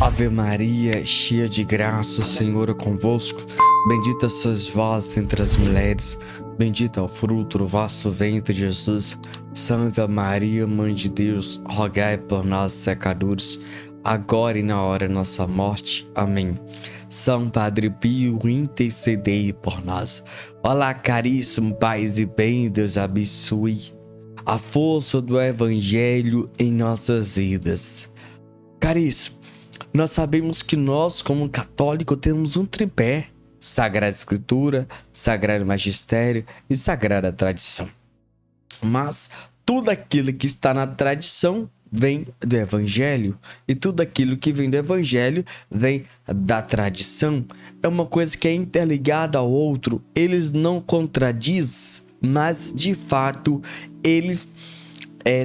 Ave Maria, cheia de graça, o Senhor é convosco. Bendita sois vós entre as mulheres, bendito é o fruto do vosso ventre, Jesus. Santa Maria, Mãe de Deus, rogai por nós, pecadores, agora e na hora de nossa morte. Amém. São Padre Pio, intercedei por nós. Olá, caríssimo paz e bem, Deus abençoe a força do Evangelho em nossas vidas. Caríssimo, nós sabemos que nós, como católicos, temos um tripé: Sagrada Escritura, Sagrado Magistério e Sagrada Tradição. Mas tudo aquilo que está na tradição vem do Evangelho, e tudo aquilo que vem do Evangelho vem da tradição. É uma coisa que é interligada ao outro. Eles não contradizem, mas de fato eles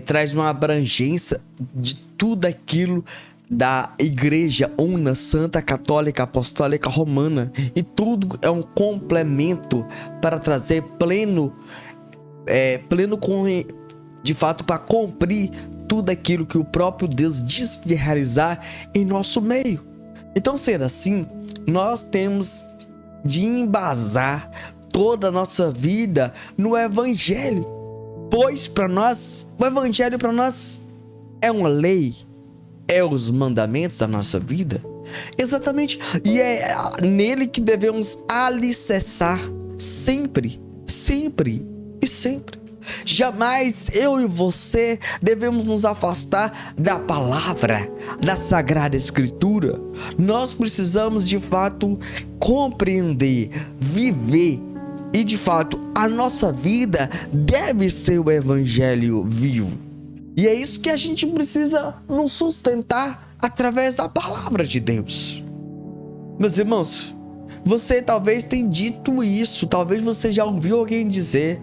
trazem uma abrangência de tudo aquilo da Igreja Una, Santa, Católica, Apostólica, Romana, e tudo é um complemento para trazer pleno de fato, para cumprir tudo aquilo que o próprio Deus diz de realizar em nosso meio. Então, sendo assim, nós temos de embasar toda a nossa vida no Evangelho, pois para nós, o Evangelho para nós é uma lei, é os mandamentos da nossa vida. Exatamente. E é nele que devemos alicerçar sempre, sempre e sempre. Jamais eu e você devemos nos afastar da palavra, da Sagrada Escritura. Nós precisamos de fato compreender, viver, e de fato a nossa vida deve ser o Evangelho vivo. E é isso que a gente precisa nos sustentar através da palavra de Deus. Meus irmãos, você talvez tenha dito isso, talvez você já ouviu alguém dizer: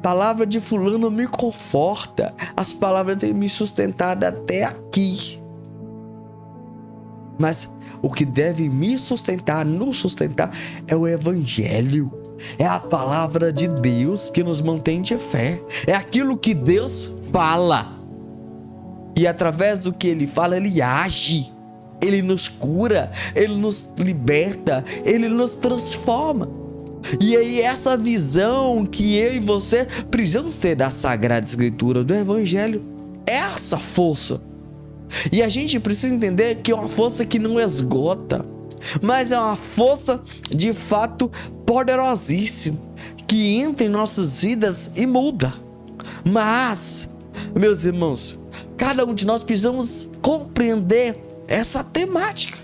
palavra de fulano me conforta, as palavras têm me sustentado até aqui. Mas o que deve me sustentar, nos sustentar, é o Evangelho. É a palavra de Deus que nos mantém de fé. É aquilo que Deus fala. E através do que Ele fala, Ele age. Ele nos cura, Ele nos liberta, Ele nos transforma. E aí essa visão que eu e você precisamos ter da Sagrada Escritura, do Evangelho, é essa força. E a gente precisa entender que é uma força que não esgota, mas é uma força de fato poderosíssima, que entra em nossas vidas e muda. Mas, meus irmãos, cada um de nós precisamos compreender essa temática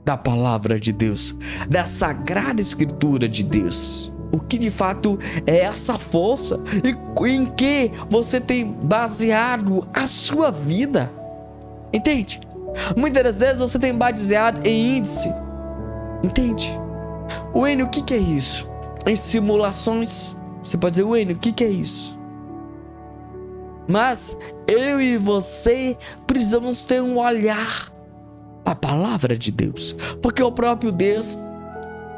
da palavra de Deus, da Sagrada Escritura de Deus. O que de fato é essa força e em que você tem baseado a sua vida. Entende? Muitas das vezes você tem baseado em índice. Entende? Wayne, o que é isso? Em simulações. Você pode dizer: Wayne, o que é isso? Mas eu e você precisamos ter um olhar a palavra de Deus, porque o próprio Deus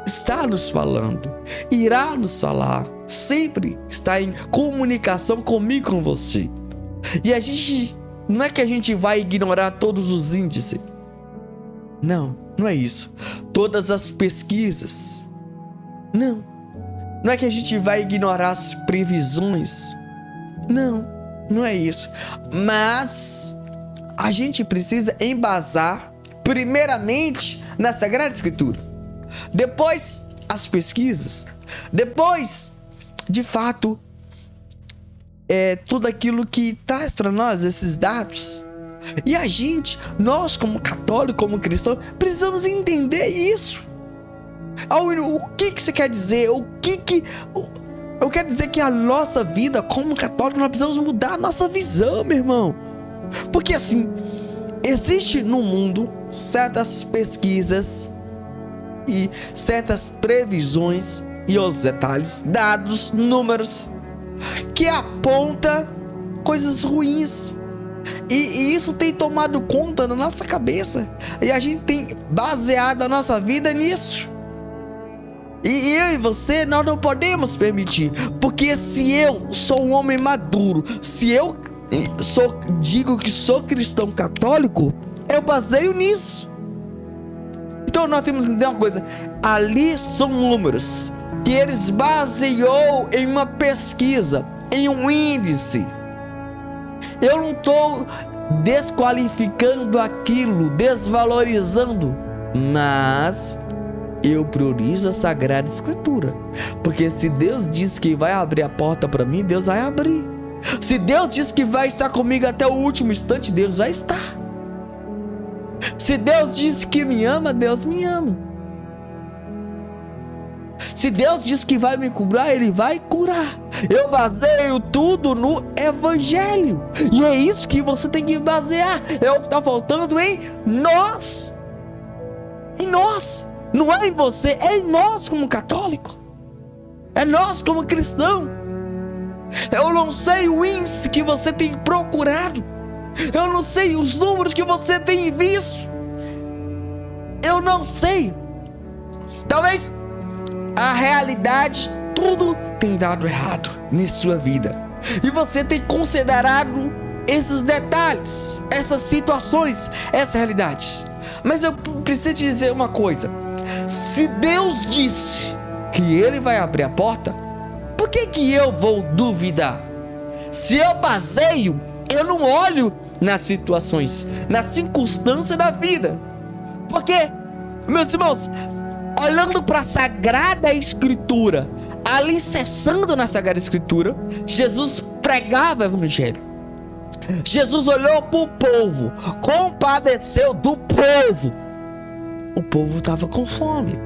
está nos falando, irá nos falar, sempre está em comunicação comigo, com você. E a gente, não é que a gente vai ignorar todos os índices, não é isso, todas as pesquisas, não é que a gente vai ignorar as previsões, não é isso, mas a gente precisa embasar primeiramente na Sagrada Escritura, depois as pesquisas, depois de fato tudo aquilo que traz para nós esses dados. E a gente, nós como católico, como cristão, precisamos entender isso. O que você quer dizer? Eu quero dizer que a nossa vida como católico, nós precisamos mudar a nossa visão, meu irmão. Porque assim, existe no mundo certas pesquisas e certas previsões e outros detalhes, dados, números, que apontam coisas ruins. E isso tem tomado conta da nossa cabeça. E a gente tem baseado a nossa vida nisso. E eu e você, nós não podemos permitir. Porque se eu sou um homem maduro, se eu digo que sou cristão católico, Eu baseio nisso. Então nós temos que entender uma coisa. Ali são números que eles baseou em uma pesquisa, em um índice. Eu não estou desqualificando aquilo, desvalorizando, mas eu priorizo a Sagrada Escritura. Porque se Deus diz que vai abrir a porta para mim, Deus vai abrir. Se Deus diz que vai estar comigo até o último instante, Deus vai estar. Se Deus diz que me ama, Deus me ama. Se Deus diz que vai me curar, Ele vai curar. Eu baseio tudo no Evangelho. E é isso que você tem que basear. É o que está faltando em nós. Em nós. Não é em você, é em nós como católico. É nós como cristão. Eu não sei o índice que você tem procurado. Eu não sei os números que você tem visto. Eu não sei. Talvez a realidade, tudo tem dado errado em sua vida. E você tem considerado esses detalhes, essas situações, essas realidades. Mas eu preciso te dizer uma coisa. Se Deus disse que Ele vai abrir a porta, por que eu vou duvidar? Se eu baseio, eu não olho nas situações, nas circunstâncias da vida. Porque, meus irmãos, olhando para a Sagrada Escritura, alicerçando na Sagrada Escritura, Jesus pregava o Evangelho. Jesus olhou para o povo, compadeceu do povo. O povo estava com fome.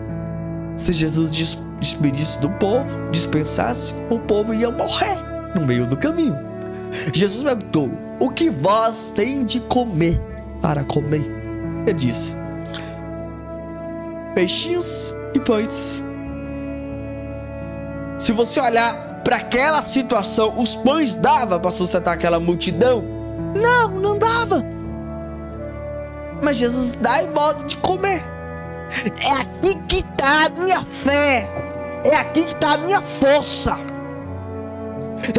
Se Jesus despedisse do povo, dispensasse, o povo ia morrer no meio do caminho. Jesus perguntou: o que vós tem de comer para comer? Ele disse: peixinhos e pães. Se você olhar para aquela situação, os pães davam para sustentar aquela multidão? Não dava. Mas Jesus dá em voz de comer. É aqui que está a minha fé. É aqui que está a minha força.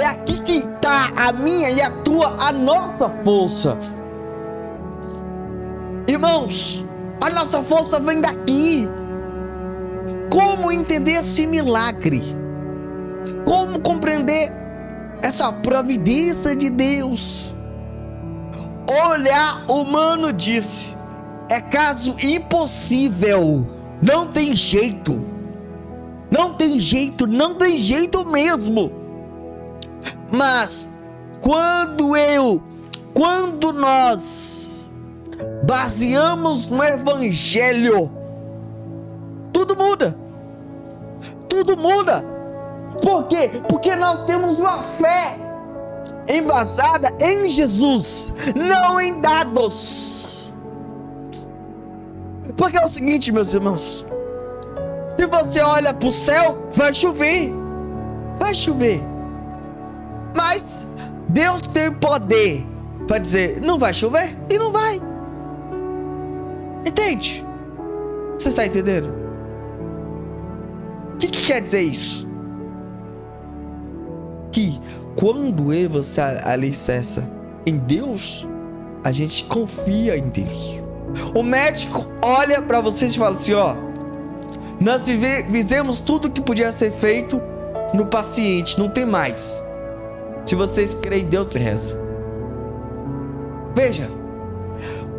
É aqui que está a minha e a tua, a nossa força. Irmãos, a nossa força vem daqui. Como entender esse milagre? Como compreender essa providência de Deus? Olhar humano disse: é caso impossível. Não tem jeito. Não tem jeito, não tem jeito mesmo. Mas quando nós baseamos no Evangelho, tudo muda. Tudo muda. Por quê? Porque nós temos uma fé embasada em Jesus, não em dados. Porque é o seguinte, meus irmãos, se você olha para o céu, vai chover. Vai chover. Mas Deus tem poder para dizer: não vai chover, e não vai. Entende? Você está entendendo? O que quer dizer isso? Que quando você alicerça em Deus, a gente confia em Deus. O médico olha para vocês e fala assim: ó, nós fizemos tudo que podia ser feito no paciente, não tem mais. Se vocês creem em Deus, reza. Veja,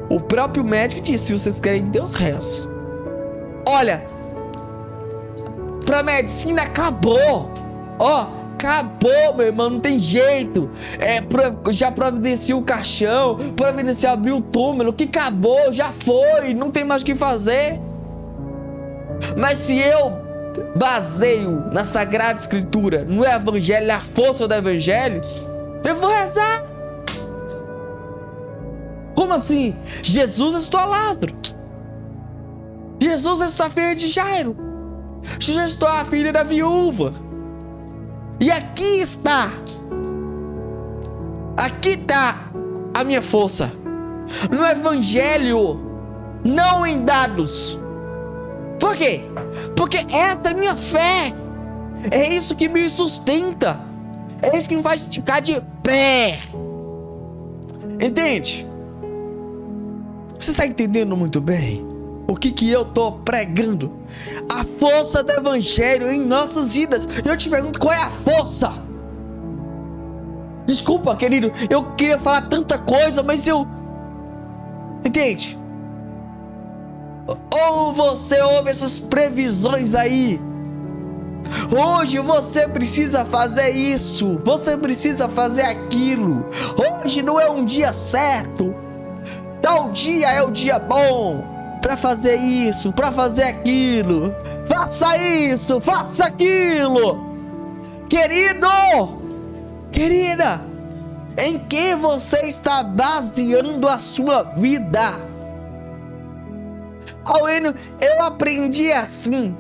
o próprio médico disse: se vocês creem em Deus, reza. Olha, para a medicina acabou. Ó, acabou, meu irmão, não tem jeito. Já providenciou o caixão, providenciou abrir o túmulo, que acabou, já foi, não tem mais o que fazer. Mas se eu baseio na Sagrada Escritura, no Evangelho, na força do Evangelho, eu vou rezar. Como assim? Jesus ressuscitou Lázaro. Jesus ressuscitou a filha de Jairo. Jesus ressuscitou a filha da viúva. E aqui está a minha força, no Evangelho, não em dados. Por quê? Porque essa é a minha fé. É isso que me sustenta. É isso que me faz ficar de pé. Entende? Você está entendendo muito bem o que eu estou pregando? A força do evangelho em nossas vidas. E eu te pergunto, qual é a força? Desculpa, querido, eu queria falar tanta coisa, mas entende? Ou você ouve essas previsões aí. Hoje você precisa fazer isso, você precisa fazer aquilo. Hoje não é um dia certo. Tal dia é o dia bom para fazer isso, para fazer aquilo. Faça isso, faça aquilo. Querido, querida, em que você está baseando a sua vida? Auênio, eu aprendi assim.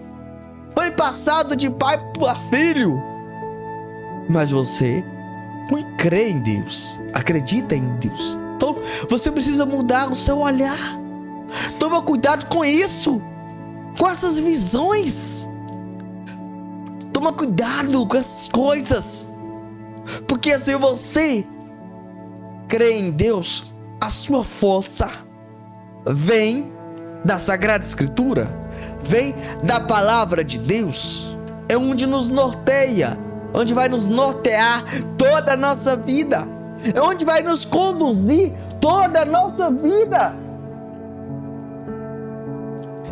Foi passado de pai para filho. Mas você crê em Deus, acredita em Deus. Então você precisa mudar o seu olhar. Toma cuidado com isso, com essas visões. Toma cuidado com essas coisas. Porque se você crê em Deus, a sua força vem da Sagrada Escritura, vem da Palavra de Deus. É onde nos norteia, onde vai nos nortear toda a nossa vida, é onde vai nos conduzir toda a nossa vida.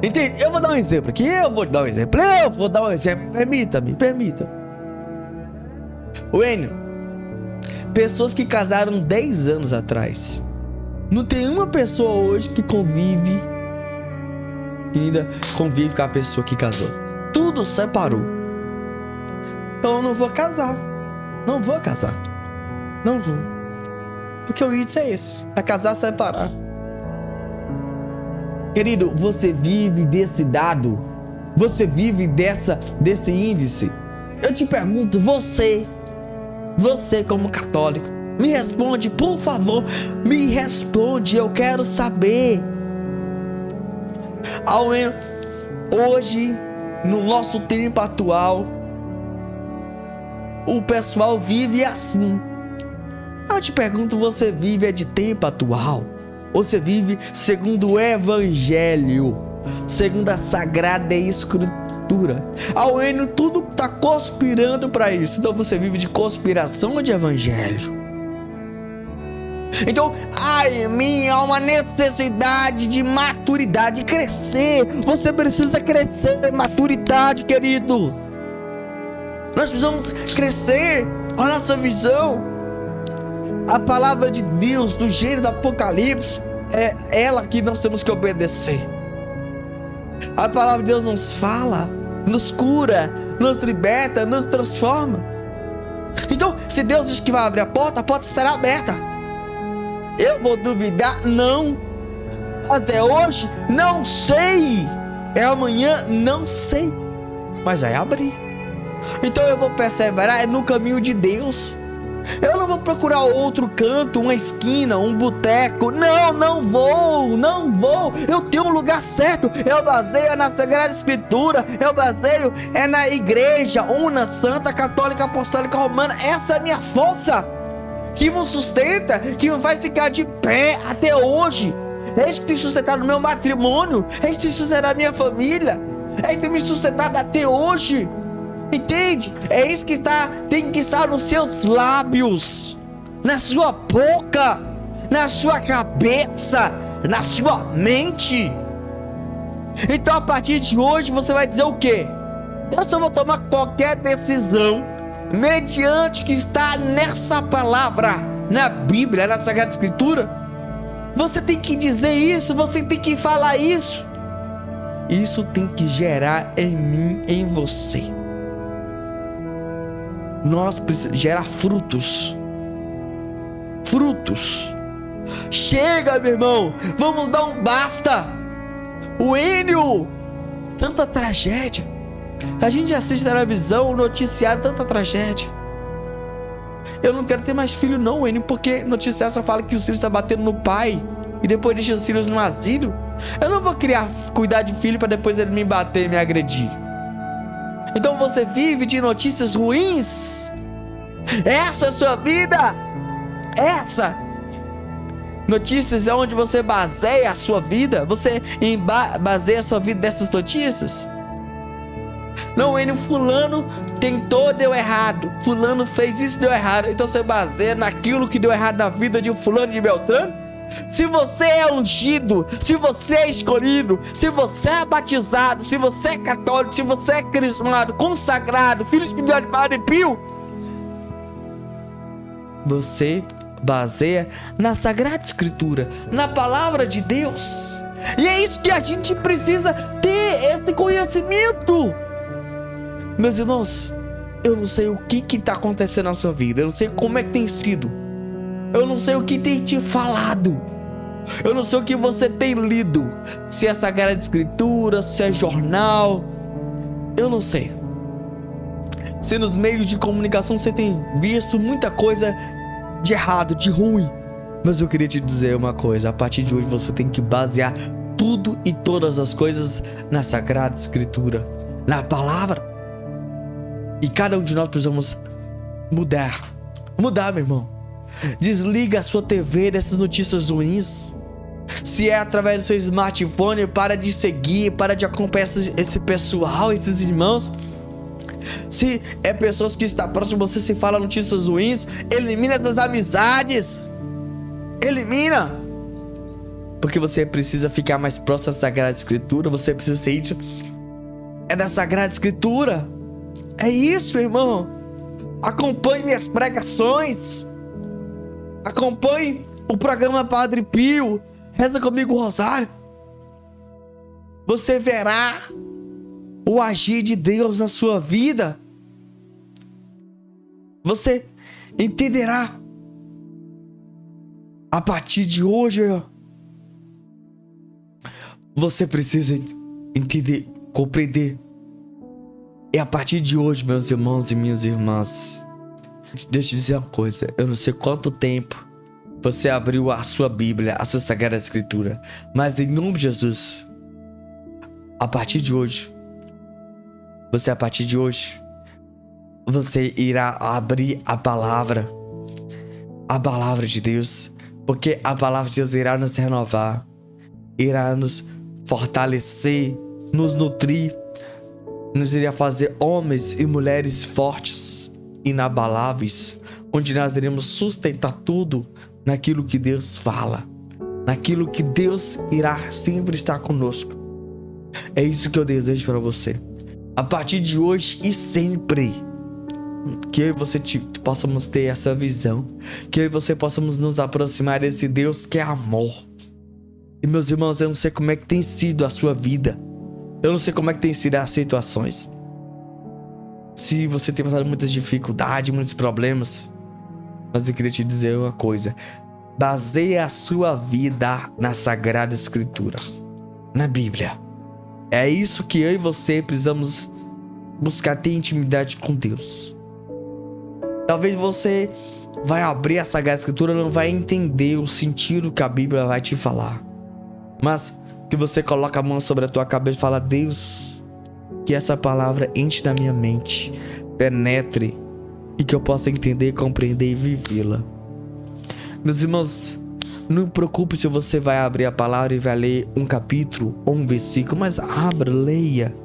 Entende? Eu vou dar um exemplo aqui, permita-me. Wênio, pessoas que casaram 10 anos atrás, não tem uma pessoa hoje que ainda convive com a pessoa que casou. Tudo separou. Então eu não vou casar. Não vou. Porque o índice é esse, é casar, separar. Querido, você vive desse dado, você vive desse índice. Eu te pergunto, você como católico, me responde, por favor, me responde, eu quero saber. Hoje, no nosso tempo atual, o pessoal vive assim. Eu te pergunto, você vive de tempo atual? Ou você vive segundo o Evangelho, segundo a Sagrada Escritura? Tudo está conspirando para isso. Então você vive de conspiração ou de Evangelho? Então, em mim há uma necessidade de maturidade, de crescer. Você precisa crescer em maturidade, querido. Nós precisamos crescer a nossa visão. A palavra de Deus, do Gênesis, Apocalipse, é ela que nós temos que obedecer. A palavra de Deus nos fala, nos cura, nos liberta, nos transforma. Então, se Deus diz que vai abrir a porta será aberta. Eu vou duvidar? Não. Mas é hoje? Não sei. É amanhã? Não sei. Mas vai abrir. Então eu vou perseverar no caminho de Deus. Eu não vou procurar outro canto, uma esquina, um boteco. Não vou. Eu tenho um lugar certo. Eu baseio na Sagrada Escritura. Eu baseio na igreja una, santa, católica, apostólica, romana. Essa é a minha força, que me sustenta, que me faz ficar de pé até hoje. É isso que tem sustentado o meu matrimônio. É isso que tem sustentado a minha família. É isso que tem me sustentado até hoje. Entende? É isso que tem que estar nos seus lábios, na sua boca, na sua cabeça, na sua mente. Então a partir de hoje você vai dizer o quê? Eu só vou tomar qualquer decisão mediante que está nessa palavra, na Bíblia, na Sagrada Escritura. Você tem que dizer isso, você tem que falar isso. Isso tem que gerar em mim, em você. Nós precisamos gerar frutos. Chega, meu irmão, vamos dar um basta. O Enio, tanta tragédia. A gente assiste televisão, o noticiário, tanta tragédia. Eu não quero ter mais filho não, Enio, porque o noticiário só fala que os filhos estão batendo no pai e depois deixa os filhos no asilo. Eu não vou cuidar de filho para depois ele me bater e me agredir. Então você vive de notícias ruins? Essa é a sua vida? Essa? Notícias é onde você baseia a sua vida. Você baseia a sua vida dessas notícias. Não, ele, fulano tentou, deu errado. Fulano fez isso, deu errado. Então você baseia naquilo que deu errado na vida de fulano de Beltrano. Se você é ungido, se você é escolhido, se você é batizado, se você é católico, se você é crismado, consagrado, filho espiritual de Padre Pio, você baseia na Sagrada Escritura, na Palavra de Deus. E é isso que a gente precisa ter, esse conhecimento. Meus irmãos, eu não sei o que está acontecendo na sua vida, eu não sei como é que tem sido, eu não sei o que tem te falado, eu não sei o que você tem lido, se é Sagrada Escritura, se é jornal, eu não sei. Se nos meios de comunicação você tem visto muita coisa de errado, de ruim, mas eu queria te dizer uma coisa: a partir de hoje você tem que basear tudo e todas as coisas na Sagrada Escritura, na Palavra. E cada um de nós precisamos mudar, meu irmão. Desliga a sua TV dessas notícias ruins. Se é através do seu smartphone, para de seguir, para de acompanhar esse pessoal, esses irmãos. Se é pessoas que estão próximas de você, se fala notícias ruins, elimina essas amizades. Elimina. Porque você precisa ficar mais próximo da Sagrada Escritura. Você precisa ser íntimo da Sagrada Escritura. É isso, irmão. Acompanhe minhas pregações. Acompanhe o programa Padre Pio. Reza comigo o rosário. Você verá o agir de Deus na sua vida. Você entenderá. A partir de hoje, você precisa entender, compreender. E a partir de hoje, meus irmãos e minhas irmãs, deixa eu te dizer uma coisa. Eu não sei quanto tempo você abriu a sua Bíblia, a sua Sagrada Escritura, mas em nome de Jesus, a partir de hoje, você irá abrir a palavra de Deus, porque a palavra de Deus irá nos renovar, irá nos fortalecer, nos nutrir, nos iria fazer homens e mulheres fortes, inabaláveis, onde nós iremos sustentar tudo naquilo que Deus fala, naquilo que Deus irá sempre estar conosco. É isso que eu desejo para você. A partir de hoje e sempre, que eu e você possamos ter essa visão, que eu e você possamos nos aproximar desse Deus que é amor. E meus irmãos, eu não sei como é que tem sido a sua vida, eu não sei como é que tem sido as situações, se você tem passado muitas dificuldades, muitos problemas, mas eu queria te dizer uma coisa: baseia a sua vida na Sagrada Escritura, na Bíblia. É isso que eu e você precisamos buscar, ter intimidade com Deus. Talvez você vai abrir a Sagrada Escritura e não vai entender o sentido que a Bíblia vai te falar, mas que você coloca a mão sobre a tua cabeça e fala: Deus, que essa palavra entre na minha mente, penetre, e que eu possa entender, compreender e vivê-la. Meus irmãos, não preocupe se você vai abrir a palavra e vai ler um capítulo ou um versículo, mas abra, leia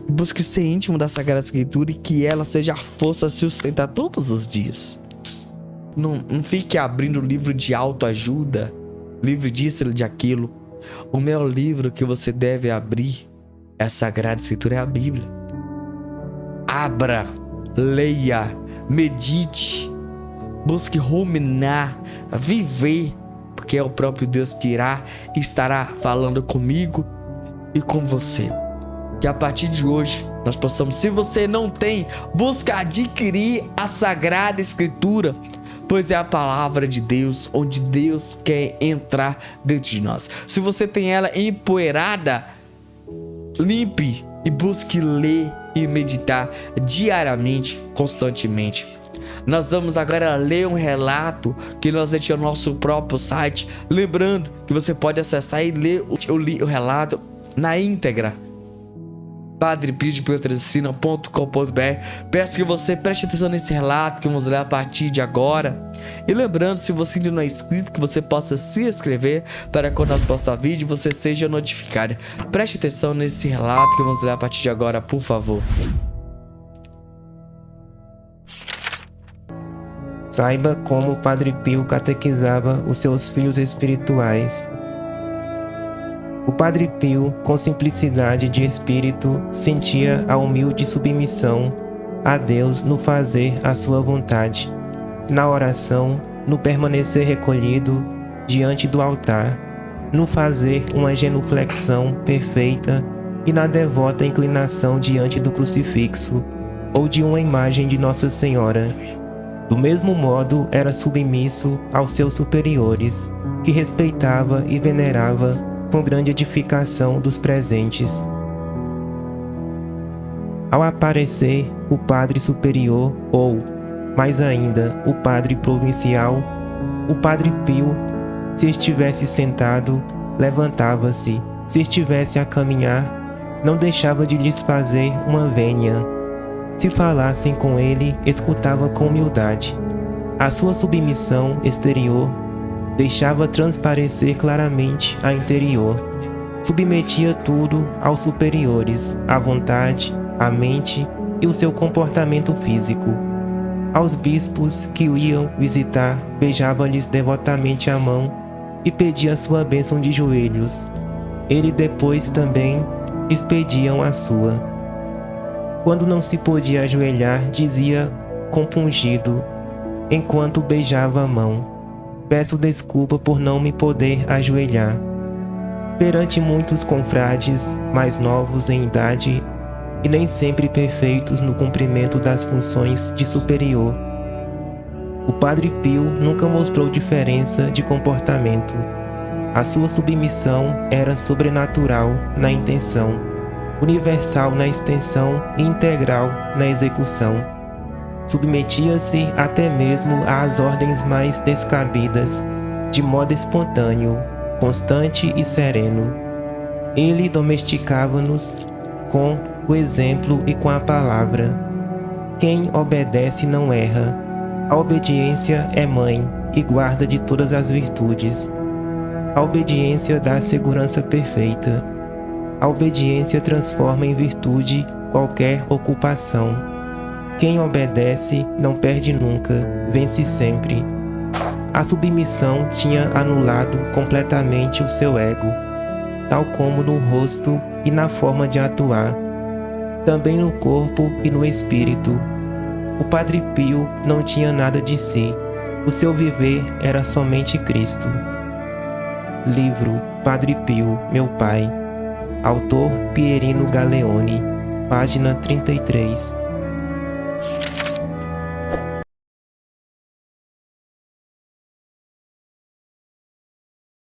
e busque ser íntimo da Sagrada Escritura, e que ela seja a força a sustentar todos os dias. Não fique abrindo livro de autoajuda, livro disso e de aquilo. O melhor livro que você deve abrir é a Sagrada Escritura, é a Bíblia. Abra, leia, medite, busque ruminar, viver, porque é o próprio Deus que estará falando comigo e com você. Que a partir de hoje nós possamos, se você não tem, busca adquirir a Sagrada Escritura, pois é a palavra de Deus, onde Deus quer entrar dentro de nós. Se você tem ela empoeirada, limpe e busque ler e meditar diariamente, constantemente. Nós vamos agora ler um relato que nós deixamos no nosso próprio site. Lembrando que você pode acessar e ler o relato na íntegra. padrepiodepetrocina.com.br. Peço que você preste atenção nesse relato que vamos ler a partir de agora. E lembrando, se você ainda não é inscrito, que você possa se inscrever para quando nós postar vídeo você seja notificado. Preste atenção nesse relato que vamos ler a partir de agora, por favor. Saiba como o Padre Pio catequizava os seus filhos espirituais. O Padre Pio, com simplicidade de espírito, sentia a humilde submissão a Deus no fazer a sua vontade, na oração, no permanecer recolhido diante do altar, no fazer uma genuflexão perfeita e na devota inclinação diante do crucifixo ou de uma imagem de Nossa Senhora. Do mesmo modo, era submisso aos seus superiores, que respeitava e venerava com grande edificação dos presentes. Ao aparecer o padre superior ou, mais ainda, o padre provincial, o Padre Pio, se estivesse sentado, levantava-se, se estivesse a caminhar, não deixava de lhes fazer uma vênia. Se falassem com ele, escutava com humildade. A sua submissão exterior deixava transparecer claramente a interior. Submetia tudo aos superiores, a vontade, a mente e o seu comportamento físico. Aos bispos que o iam visitar, beijava-lhes devotamente a mão e pedia sua bênção de joelhos. Ele depois também lhes pediam a sua. Quando não se podia ajoelhar, dizia compungido, enquanto beijava a mão: peço desculpa por não me poder ajoelhar. Perante muitos confrades, mais novos em idade e nem sempre perfeitos no cumprimento das funções de superior, o Padre Pio nunca mostrou diferença de comportamento. A sua submissão era sobrenatural na intenção, universal na extensão e integral na execução. Submetia-se até mesmo às ordens mais descabidas, de modo espontâneo, constante e sereno. Ele domesticava-nos com o exemplo e com a palavra. Quem obedece não erra. A obediência é mãe e guarda de todas as virtudes. A obediência dá segurança perfeita. A obediência transforma em virtude qualquer ocupação. Quem obedece não perde nunca, vence sempre. A submissão tinha anulado completamente o seu ego, tal como no rosto e na forma de atuar, também no corpo e no espírito. O Padre Pio não tinha nada de si, o seu viver era somente Cristo. Livro Padre Pio, meu pai. Autor Pierino Galeone, página 33.